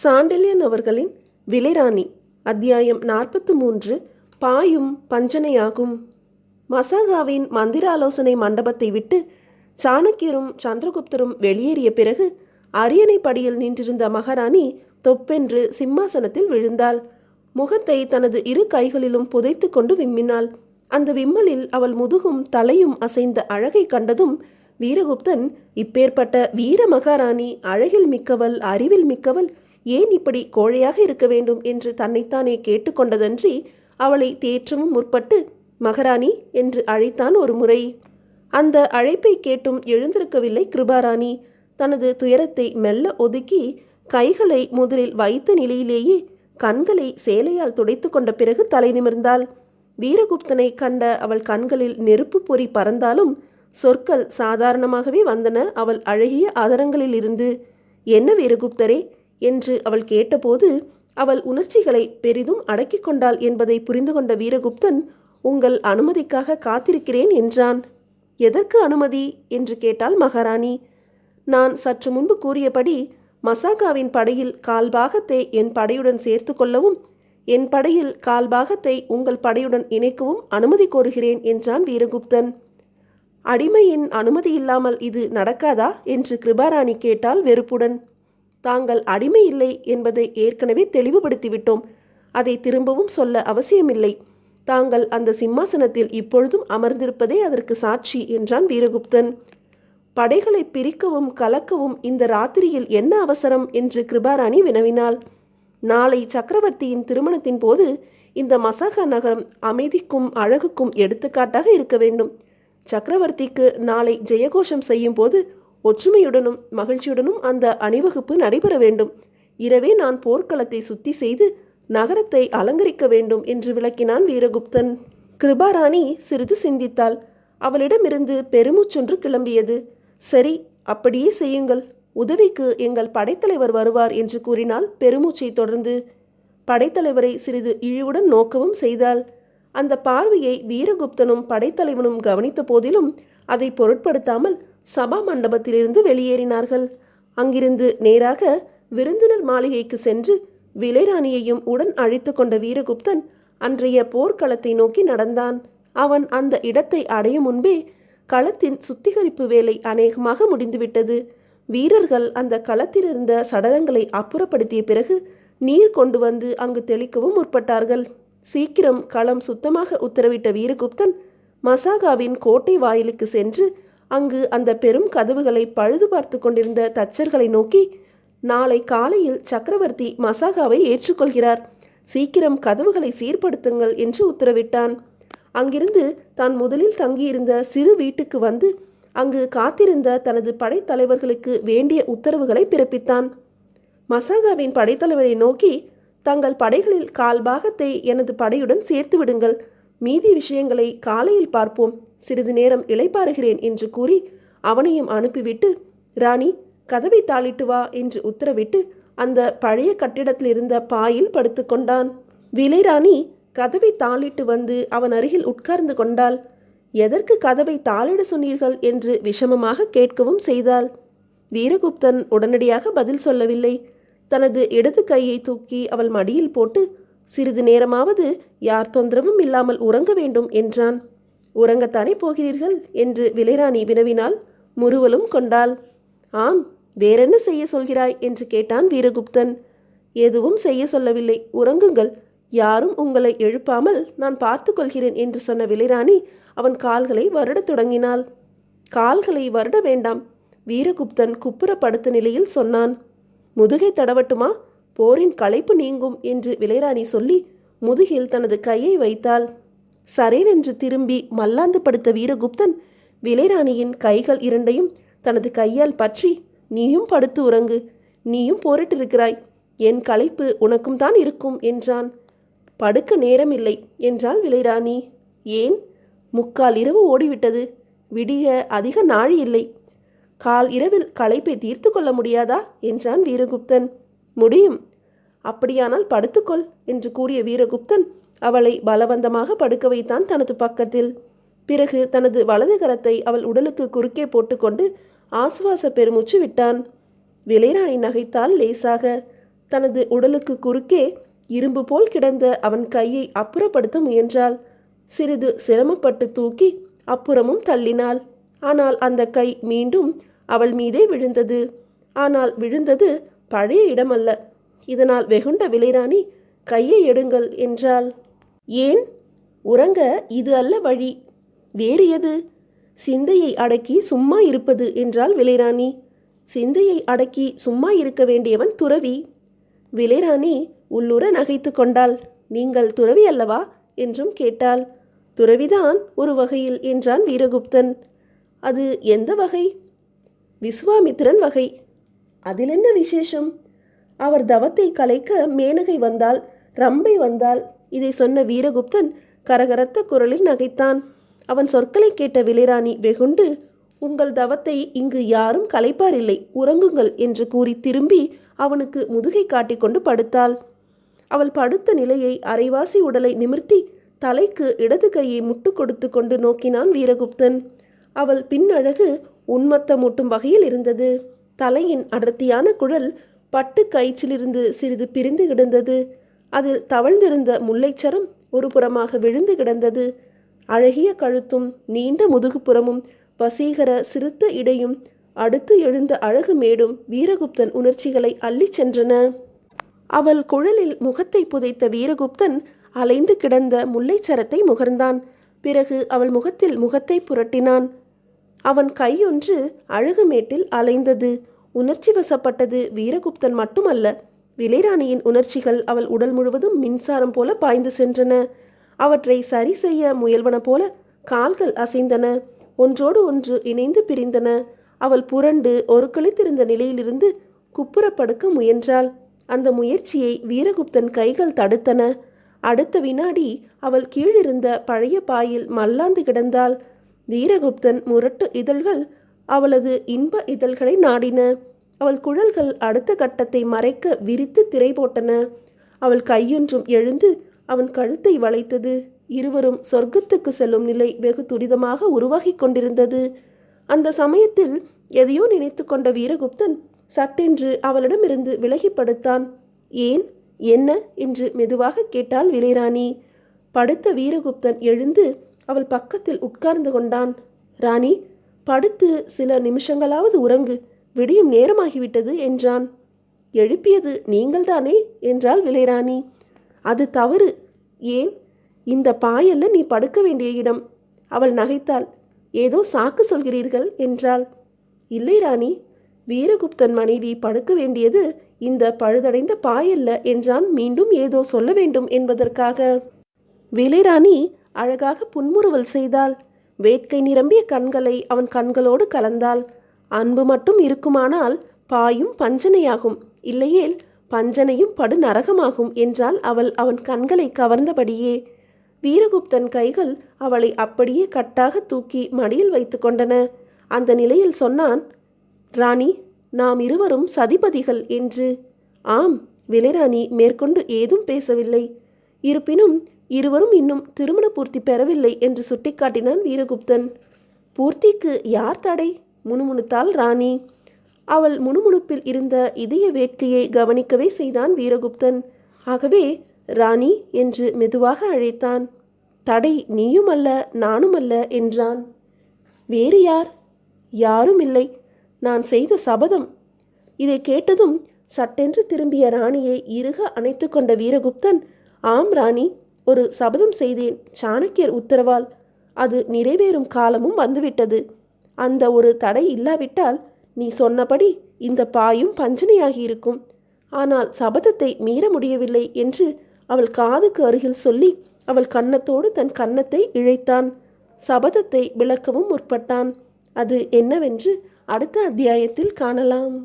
சாண்டில்யன் அவர்களின் விலைராணி அத்தியாயம் 43 பாயும் பஞ்சனையாகும். மசாகாவின் மந்திராலோசனை மண்டபத்தை விட்டு சாணக்கியரும் சந்திரகுப்தரும் வெளியேறிய பிறகு அரியணை படியில் நின்றிருந்த மகாராணி தொப்பென்று சிம்மாசனத்தில் விழுந்தாள். முகத்தை தனது இரு கைகளிலும் புதைத்து கொண்டு விம்மினாள். அந்த விம்மலில் அவள் முதுகும் தலையும் அசைந்த அழகை கண்டதும் வீரகுப்தன், இப்பேற்பட்ட வீர மகாராணி அழகில் மிக்கவள், அறிவில் மிக்கவள், ஏன் இப்படி கோழையாக இருக்க வேண்டும் என்று தன்னைத்தானே கேட்டுக்கொண்டதன்றி அவளை தேற்றவும் முற்பட்டு மகாராணி என்று அழைத்தான் ஒரு முறை. அந்த அழைப்பை கேட்டும் எழுந்திருக்கவில்லை கிருபாராணி. தனது துயரத்தை மெல்ல ஒதுக்கி கைகளை முதலில் வைத்த நிலையிலேயே கண்களை சேலையால் துடைத்து கொண்ட பிறகு தலை நிமிர்ந்தாள். வீரகுப்தனை கண்ட அவள் கண்களில் நெருப்பு பொறி பறந்தாலும் சொற்கள் சாதாரணமாகவே வந்தன அவள் அழகிய ஆதரங்களில் இருந்து. என்ன வீரகுப்தரே என்று அவள் கேட்டபோது அவள் உணர்ச்சிகளை பெரிதும் அடக்கி கொண்டாள் என்பதை புரிந்து கொண்ட வீரகுப்தன், உங்கள் அனுமதிக்காக காத்திருக்கிறேன் என்றான். எதற்கு அனுமதி என்று கேட்டாள் மகாராணி. நான் சற்று முன்பு கூறியபடி மசாகாவின் படையில் கால்பாகத்தை என் படையுடன் சேர்த்து கொள்ளவும் என் படையில் கால்பாகத்தை உங்கள் படையுடன் இணைக்கவும் அனுமதி கோருகிறேன் என்றான் வீரகுப்தன். அடிமையின் அனுமதி இல்லாமல் இது நடக்காதா என்று கிருபாராணி கேட்டால் வெறுப்புடன். தாங்கள் அடிமை இல்லை என்பதை ஏற்கனவே தெளிவுபடுத்திவிட்டோம். அதை திரும்பவும் சொல்ல அவசியமில்லை. தாங்கள் அந்த சிம்மாசனத்தில் இப்பொழுதும் அமர்ந்திருப்பதே அதற்கு சாட்சி என்றான் வீரகுப்தன். படைகளை பிரிக்கவும் கலக்கவும் இந்த ராத்திரியில் என்ன அவசரம் என்று கிருபாராணி வினவினாள். நாளை சக்கரவர்த்தியின் திருமணத்தின் போது இந்த மசாகா நகரம் அமைதிக்கும் அழகுக்கும் எடுத்துக்காட்டாக இருக்க வேண்டும். சக்கரவர்த்திக்கு நாளை ஜெயகோஷம் செய்யும் போது ஒற்றுமையுடனும் மகிழ்ச்சியுடனும் அந்த அணிவகுப்பு நடைபெற வேண்டும். இரவே நான் போர்க்களத்தை சுத்தி செய்து நகரத்தை அலங்கரிக்க வேண்டும் என்று விளக்கினான் வீரகுப்தன். கிருபாராணி சிறிது சிந்தித்தாள். அவளிடமிருந்து பெருமூச்சொன்று கிளம்பியது. சரி, அப்படியே செய்யுங்கள். உதவிக்கு எங்கள் படைத்தலைவர் வருவார் என்று கூறினாள் பெருமூச்சை தொடர்ந்து. படைத்தலைவரை சிறிது இழிவுடன் நோக்கவும் செய்தாள். அந்த பார்வையை வீரகுப்தனும் படைத்தலைவனும் கவனித்த போதிலும் அதை பொருட்படுத்தாமல் சபா மண்டபத்திலிருந்து வெளியேறினார்கள். அங்கிருந்து நேராக விருந்தினர் மாளிகைக்கு சென்று விலைராணியையும் உடன் அழைத்து கொண்ட வீரகுப்தன் அன்றைய போர்க்களத்தை நோக்கி நடந்தான். அவன் அந்த இடத்தை அடையும் முன்பே களத்தின் சுத்திகரிப்பு வேலை அநேகமாக முடிந்துவிட்டது. வீரர்கள் அந்த களத்திலிருந்த சடலங்களை அப்புறப்படுத்திய பிறகு நீர் கொண்டு வந்து அங்கு தெளிக்கவும் முற்பட்டார்கள். சீக்கிரம் களம் சுத்தமாக உத்தரவிட்ட வீரகுப்தன் மசாகாவின் கோட்டை வாயிலுக்கு சென்று அங்கு அந்த பெரும் கதவுகளை பழுது பார்த்து கொண்டிருந்த தச்சர்களை நோக்கி, நாளை காலையில் சக்கரவர்த்தி மசாகாவை ஏற்றுக்கொள்கிறார், சீக்கிரம் கதவுகளை சீர்படுத்துங்கள் என்று உத்தரவிட்டான். அங்கிருந்து தான் முதலில் தங்கியிருந்த சிறு வீட்டுக்கு வந்து அங்கு காத்திருந்த தனது படைத்தலைவர்களுக்கு வேண்டிய உத்தரவுகளை பிறப்பித்தான். மசாகாவின் படைத்தலைவரை நோக்கி, தங்கள் படைகளில் கால்பாகத்தை எனது படையுடன் சேர்த்து விடுங்கள், மீதி விஷயங்களை காலையில் பார்ப்போம், சிறிது நேரம் இளைப்பாறுகிறேன் என்று கூறி அவனையும் அனுப்பிவிட்டு, ராணி கதவை தாளிட்டு வா என்று உத்தரவிட்டு அந்த பழைய கட்டிடத்தில் இருந்த பாயில் படுத்து கொண்டான். விலைராணி கதவை தாளிட்டு வந்து அவன் அருகில் உட்கார்ந்து கொண்டாள். எதற்கு கதவை தாளிட சொன்னீர்கள் என்று விஷமமாக கேட்கவும் செய்தாள். வீரகுப்தன் உடனடியாக பதில் சொல்லவில்லை. தனது இடது கையை தூக்கி அவள் மடியில் போட்டு, சிறிது நேரமாவது யார் தொந்தரவும் இல்லாமல் உறங்க வேண்டும் என்றான். உறங்கத்தானே போகிறீர்கள் என்று விலைராணி வினவினாள். முறுவலும் கொண்டாள். ஆம், வேறென்ன செய்ய சொல்கிறாய் என்று கேட்டான் வீரகுப்தன். எதுவும் செய்ய சொல்லவில்லை, உறங்குங்கள், யாரும் உங்களை எழுப்பாமல் நான் பார்த்து கொள்கிறேன் என்று சொன்ன விலைராணி அவன் கால்களை வருடத் தொடங்கினாள். கால்களை வருட வேண்டாம், வீரகுப்தன் குப்புற படுத்த நிலையில் சொன்னான். முதுகை தடவட்டுமா, போரின் களைப்பு நீங்கும் என்று விலைராணி சொல்லி முதுகில் தனது கையை வைத்தாள். சரேல் என்று திரும்பி மல்லாந்து படுத்த வீரகுப்தன் விலைராணியின் கைகள் இரண்டையும் தனது கையால் பற்றி, நீயும் படுத்து உறங்கு, நீயும் போரிட்டிருக்கிறாய், என் களைப்பு உனக்கும் தான் இருக்கும் என்றான். படுக்க நேரமில்லை என்றாள் விலைராணி. ஏன்? முக்கால் இரவு ஓடிவிட்டது, விடிய அதிக நாழி இல்லை. கால் இரவில் களைப்பை தீர்த்து கொள்ள முடியாதா என்றான் வீரகுப்தன். முடியும். அப்படியானால் படுத்துக்கொள் என்று கூறிய வீரகுப்தன் அவளை பலவந்தமாக படுக்க வைத்தான் தனது பக்கத்தில். பிறகு தனது வலது கரத்தை அவள் உடலுக்கு குறுக்கே போட்டுக்கொண்டு ஆசுவாச பெருமூச்சு விட்டான். விலைராணி நகைத்தாள் லேசாக. தனது உடலுக்கு குறுக்கே இரும்பு போல் கிடந்த அவன் கையை அப்புறப்படுத்த முயன்றாள். சிறிது சிரமப்பட்டு தூக்கி அப்புறமும் தள்ளினாள். ஆனால் அந்த கை மீண்டும் அவள் மீதே விழுந்தது. ஆனால் விழுந்தது பழைய இடமல்ல. இதனால் வெகுண்ட விலைராணி, கையை எடுங்கள் என்றாள். ஏன்? உறங்க இது அல்ல வழி. வேறு எது? சிந்தையை அடக்கி சும்மா இருப்பது என்றாள் விலைராணி. சிந்தையை அடக்கி சும்மா இருக்க வேண்டியவன் துறவி. விலைராணி உள்ளுர நகைத்து கொண்டாள். நீங்கள் துறவி அல்லவா என்றும் கேட்டாள். துறவிதான் ஒரு வகையில் என்றான் வீரகுப்தன். அது எந்த வகை? விஸ்வாமித்திரன் வகை. அதில் என்ன விசேஷம்? அவர் தவத்தை கலைக்க மேனகை வந்தாள், ரம்பை வந்தாள். இதை சொன்ன வீரகுப்தன் கரகரத்த குரலில் நகைத்தான். அவன் சொற்களை கேட்ட விலைராணி வெகுண்டு, உங்கள் தவத்தை இங்கு யாரும் கலைப்பாரில்லை, உறங்குங்கள் என்று கூறி திரும்பி அவனுக்கு முதுகை காட்டிக்கொண்டு படுத்தாள். அவள் படுத்த நிலையை அரைவாசி உடலை நிமிர்த்தி தலைக்கு இடது கையை முட்டு கொடுத்து கொண்டு நோக்கினான் வீரகுப்தன். அவள் பின்னழகு உன்மத்தமூட்டும் வகையில் இருந்தது. தலையின் அடர்த்தியான குழல் பட்டு கயிற்றிலிருந்து சிறிது பிரிந்து கிடந்தது. அதில் தவழ்ந்திருந்த முல்லைச்சரம் ஒரு புறமாக விழுந்து கிடந்தது. அழகிய கழுத்தும் நீண்ட முதுகுப்புறமும் வசீகர சிறுத்த இடையும் அடுத்து எழுந்த அழகு மேடும் வீரகுப்தன் உணர்ச்சிகளை அள்ளிச் சென்றன. அவள் குழலில் முகத்தை புதைத்த வீரகுப்தன் அலைந்து கிடந்த முல்லைச்சரத்தை முகர்ந்தான். பிறகு அவள் முகத்தில் முகத்தை புரட்டினான். அவன் கையொன்று அழகுமேட்டில் அலைந்தது. உணர்ச்சி வசப்பட்டது வீரகுப்தன் மட்டுமல்ல, விலைராணியின் உணர்ச்சிகள் அவள் உடல் முழுவதும் மின்சாரம் போல பாய்ந்து சென்றன. அவற்றை சரி செய்ய முயல்வன போல கால்கள் அசைந்தன. ஒன்றோடு ஒன்று இணைந்து பிரிந்தன. அவள் புரண்டு ஒரு கழித்திருந்த நிலையிலிருந்து குப்புறப்படுக்க முயன்றாள். அந்த முயற்சியை வீரகுப்தன் கைகள் தடுத்தன. அடுத்த வினாடி அவள் கீழிருந்த பழைய பாயில் மல்லாந்து கிடந்தாள். வீரகுப்தன் முரட்டு இதழ்கள் அவளது இன்ப இதழ்களை நாடின. அவள் குழல்கள் அடுத்த கட்டத்தை மறைக்க விரித்து திரை போட்டன. அவள் கையொன்றும் எழுந்து அவன் கழுத்தை வளைத்தது. இருவரும் சொர்க்கத்துக்கு செல்லும் நிலை வெகு துரிதமாக உருவாகி கொண்டிருந்தது. அந்த சமயத்தில் எதையோ நினைத்து கொண்ட வீரகுப்தன் சட்டென்று அவளிடமிருந்து விலகி படுத்தான். ஏன், என்ன என்று மெதுவாக கேட்டாள் விலைராணி. படுத்த வீரகுப்தன் எழுந்து அவள் பக்கத்தில் உட்கார்ந்து கொண்டான். ராணி, படுத்து சில நிமிஷங்களாவது உறங்கு, விடியும் நேரமாகிவிட்டது என்றான். எழுப்பியது நீங்கள்தானே என்றாள் விலைராணி. அது தவறு. ஏன்? இந்த பாயல்ல நீ படுக்க வேண்டிய இடம். அவள் நகைத்தாள். ஏதோ சாக்கு சொல்கிறீர்கள் என்றாள். இல்லை ராணி, வீரகுப்தன் மனைவி படுக்க வேண்டியது இந்த பழுதடைந்த பாயல்ல என்றான், மீண்டும் ஏதோ சொல்ல வேண்டும் என்பதற்காக. விலைராணி அழகாக புன்முறுவல் செய்தாள். வேட்கை நிரம்பிய கண்களை அவன் கண்களோடு கலந்தாள். அன்பு மட்டும் இருக்குமானால் பாயும் பஞ்சனையாகும், இல்லையேல் பஞ்சனையும் படு நரகமாகும் என்றால் அவள் அவன் கண்களை கவர்ந்தபடியே. வீரகுப்தன் கைகள் அவளை அப்படியே கட்டாக தூக்கி மடியில் வைத்து கொண்டன. அந்த நிலையில் சொன்னான், ராணி, நாம் இருவரும் சதிபதிகள் என்று. ஆம். விலைராணி மேற்கொண்டு ஏதும் பேசவில்லை. இருப்பினும் இருவரும் இன்னும் திருமண பூர்த்தி பெறவில்லை என்று சுட்டிக்காட்டினான் வீரகுப்தன். பூர்த்திக்கு யார் தடை? முணுமுணுத்தாள் ராணி. அவள் முணுமுணுப்பில் இருந்த இதய வேட்கையை கவனிக்கவே செய்தான் வீரகுப்தன். ஆகவே ராணி என்று மெதுவாக அழைத்தான். தடை நீயும் அல்ல, நானும் அல்ல என்றான். வேறு யார்? யாரும் இல்லை, நான் செய்த சபதம். இதை கேட்டதும் சட்டென்று திரும்பிய ராணியை இறுக அணைத்து கொண்ட வீரகுப்தன், ஆம் ராணி, ஒரு சபதம் செய்தேன், சாணக்கியர் உத்தரவால். அது நிறைவேறும் காலமும் வந்துவிட்டது. அந்த ஒரு தடை இல்லாவிட்டால் நீ சொன்னபடி இந்த பாயும் பஞ்சனையாகி இருக்கும். ஆனால் சபதத்தை மீற முடியவில்லை என்று அவள் காதுக்கு அருகில் சொல்லி அவள் கன்னத்தோடு தன் கன்னத்தை இழைத்தான். சபதத்தை விளக்கவும் முற்பட்டான். அது என்னவென்று அடுத்த அத்தியாயத்தில் காணலாம்.